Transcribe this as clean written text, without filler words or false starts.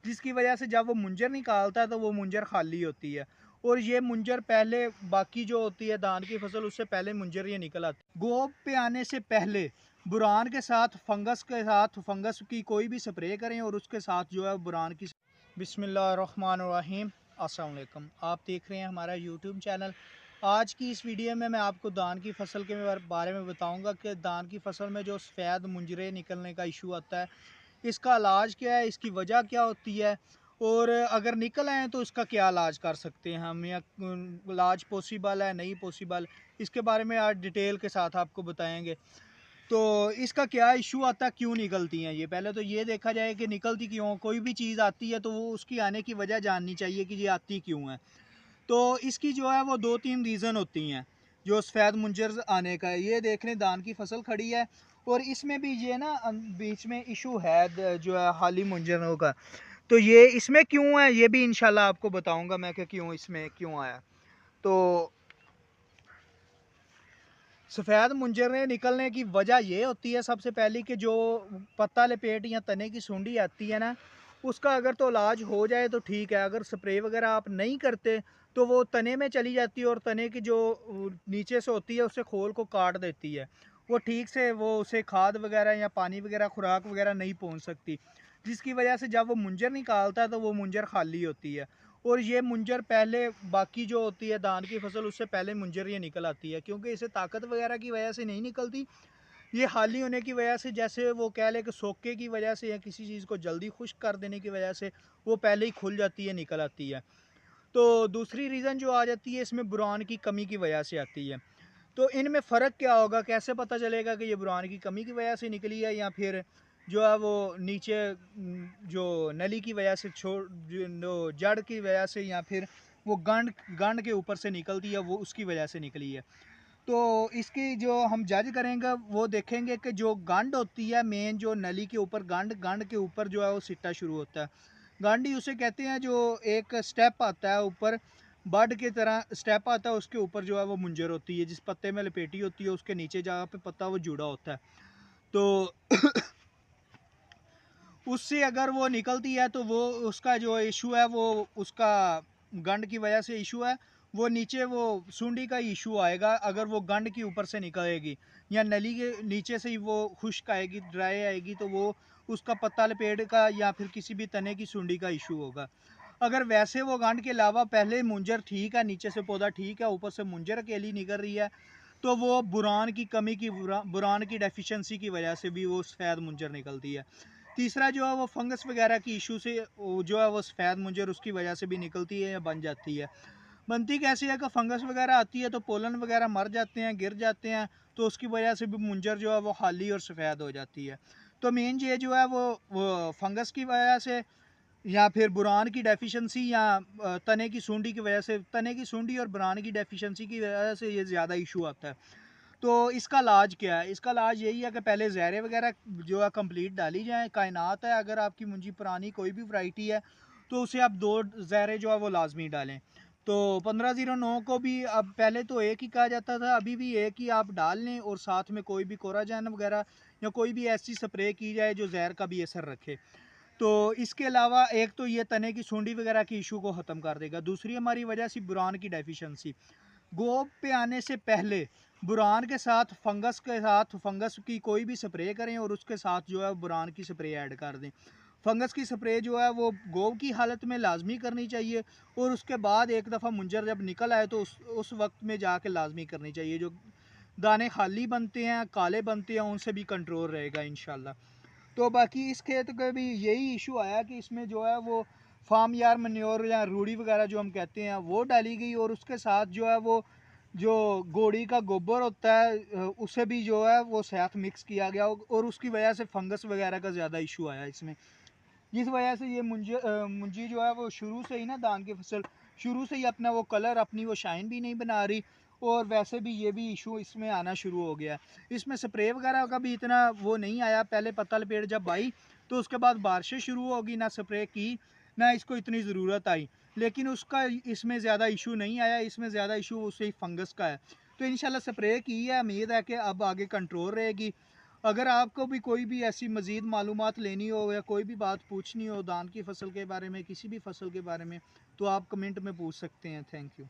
जिसकी वजह से जब वो मुंजर निकालता है तो वो मुंजर खाली होती है। और ये मुंजर पहले बाकी जो होती है धान की फसल उससे पहले मुंजर ये निकल आती है। गोब पे आने से पहले बुरान के साथ फंगस की कोई भी स्प्रे करें और उसके साथ जो है बुरान की। बिस्मिल्लाहिर्रहमानिर्रहीम, अस्सलाम वालेकुम। आप देख रहे हैं हमारा यूट्यूब चैनल। आज की इस वीडियो में मैं आपको धान की फसल के बारे में बताऊंगा कि धान की फसल में जो सफ़ेद मुंजरे निकलने का इशू आता है, इसका इलाज क्या है, इसकी वजह क्या होती है, और अगर निकल आए तो इसका क्या इलाज कर सकते हैं हम, या इलाज पॉसिबल है नहीं पॉसिबल, इसके बारे में आज डिटेल के साथ आपको बताएंगे। तो इसका क्या इशू आता है, क्यों निकलती हैं ये, पहले तो ये देखा जाए कि निकलती क्यों। कोई भी चीज़ आती है तो वो उसकी आने की वजह जाननी चाहिए कि ये आती क्यों है। तो इसकी जो है वो दो तीन रीज़न होती हैं जो सफ़ेद मुंजर आने का है। ये देख लें धान की फसल खड़ी है और इसमें भी ये ना बीच में इशू है जो है हाली मुंजरों का। तो ये इसमें क्यों है ये भी इंशाल्लाह आपको बताऊंगा मैं कि क्यों इसमें क्यों आया। तो सफ़ेद मुंजरे निकलने की वजह ये होती है सबसे पहली कि जो पत्ता लपेट या तने की सूंडी आती है ना, उसका अगर तो इलाज हो जाए तो ठीक है। अगर स्प्रे वगैरह आप नहीं करते तो वो तने में चली जाती है और तने की जो नीचे से होती है उसे खोल को काट देती है। वो ठीक से वो उसे खाद वगैरह या पानी वगैरह खुराक वगैरह नहीं पहुंच सकती, जिसकी वजह से जब वो मुंजर निकालता है तो वो मुंजर खाली होती है। और ये मुंजर पहले बाकी जो होती है धान की फसल उससे पहले मुंजर ये निकल आती है, क्योंकि इसे ताकत वगैरह की वजह से नहीं निकलती। ये हाली होने की वजह से, जैसे वो कह ले कि सोके की वजह से या किसी चीज़ को जल्दी खुश्क कर देने की वजह से वो पहले ही खुल जाती है, निकल आती है। तो दूसरी रीज़न जो आ जाती है इसमें बुरान की कमी की वजह से आती है। तो इनमें फ़र्क क्या होगा, कैसे पता चलेगा कि ये बुरान की कमी की वजह से निकली है या फिर जो है वो नीचे जो नली की वजह से छोड़ जो जड़ की वजह से या फिर वो गंड गंड के ऊपर से निकलती है वो उसकी वजह से निकली है। तो इसकी जो हम जज करेंगे वो देखेंगे कि जो गंड होती है मेन, जो नली के ऊपर गंड गंड के ऊपर जो है वो सिट्टा शुरू होता है। गांडी उसे कहते हैं जो एक स्टेप आता है ऊपर, बड की तरह स्टेप आता है, उसके ऊपर जो है वो मुंजर होती है, जिस पत्ते में लपेटी होती है उसके नीचे जहाँ पे पत्ता वो जुड़ा होता है। तो उससे अगर वो निकलती है तो वो उसका जो इशू है वो उसका गंड की वजह से इशू है। वो नीचे वो सूंडी का इशू आएगा अगर वो गंड की ऊपर से निकलेगी या नली के नीचे से ही वो खुश्क आएगी, ड्राई आएगी, तो वो उसका पत्ता लपेट का या फिर किसी भी तने की सूंडी का इशू होगा। अगर वैसे वो गंड के अलावा पहले मुंजर ठीक है, नीचे से पौधा ठीक है, ऊपर से मुंजर अकेली निकल रही है, तो वो बुरान की कमी की बुरान की डेफिशिएंसी की वजह से भी वो सफ़ेद मुंजर निकलती है। तीसरा जो है वो फंगस वगैरह की इशू से जो है वो सफ़ेद मुंजर उसकी वजह से भी निकलती है या बन जाती है। बनती कैसी है कि फंगस वगैरह आती है तो पोलन वगैरह मर जाते हैं, गिर जाते हैं, तो उसकी वजह से भी मुंजर जो है वो खाली और सफ़ेद हो जाती है। तो मेन ये जो है वो फंगस की वजह से या फिर बुरान की डेफिशिएंसी या तने की सूंडी की वजह से, तने की सूंडी और बुरान की डेफिशिएंसी की वजह से ये ज़्यादा इशू आता है। तो इसका इलाज क्या है, इसका इलाज यही है कि पहले ज़हरे वगैरह जो है कंप्लीट डाली जाए। कायनात है, अगर आपकी मुंजी पुरानी कोई भी वैरायटी है तो उसे आप दो ज़हरे जो है वो लाजमी डालें। तो 1509 को भी अब पहले तो एक ही कहा जाता था, अभी भी एक ही आप डाल लें और साथ में कोई भी कोराजन वगैरह या कोई भी ऐसी स्प्रे की जाए जो जहर का भी असर रखे। तो इसके अलावा एक तो ये तने की सूंडी वगैरह की इशू को ख़त्म कर देगा। दूसरी हमारी वजह से बुरान की डेफिशिएंसी, गोब पे आने से पहले बुरान के साथ फंगस की कोई भी स्प्रे करें और उसके साथ जो है बुरान की स्प्रे ऐड कर दें। फंगस की स्प्रे जो है वो गोब की हालत में लाजमी करनी चाहिए और उसके बाद एक दफ़ा मुंजर जब निकल आए तो उस वक्त में जाके लाजमी करनी चाहिए। जो दाने खाली बनते हैं, काले बनते हैं, उनसे भी कंट्रोल रहेगा इंशाल्लाह। तो बाकी इस खेत का भी यही इशू आया कि इसमें जो है वो फार्म यार मन्योर या रूढ़ी वगैरह जो हम कहते हैं वो डाली गई और उसके साथ जो है वो जो घोड़ी का गोबर होता है उसे भी जो है वो साथ मिक्स किया गया और उसकी वजह से फंगस वगैरह का ज़्यादा इशू आया इसमें, जिस वजह से ये मुंजी जो है वो शुरू से ही ना धान की फसल शुरू से ही अपना वो कलर, अपनी वो शाइन भी नहीं बना रही और वैसे भी ये भी इशू इसमें आना शुरू हो गया। इसमें स्प्रे वगैरह का भी इतना वो नहीं आया, पहले पत्ता लपेट जब आई तो उसके बाद बारिशें शुरू होगी, ना स्प्रे की ना इसको इतनी ज़रूरत आई, लेकिन उसका इसमें ज़्यादा इशू नहीं आया। इसमें ज़्यादा इशू उससे फंगस का है। तो इंशाल्लाह स्प्रे की है, उम्मीद है कि अब आगे कंट्रोल रहेगी। अगर आपको भी कोई भी ऐसी मज़ीद मालूमात लेनी हो या कोई भी बात पूछनी हो धान की फसल के बारे में, किसी भी फसल के बारे में, तो आप कमेंट में पूछ सकते हैं। Thank you.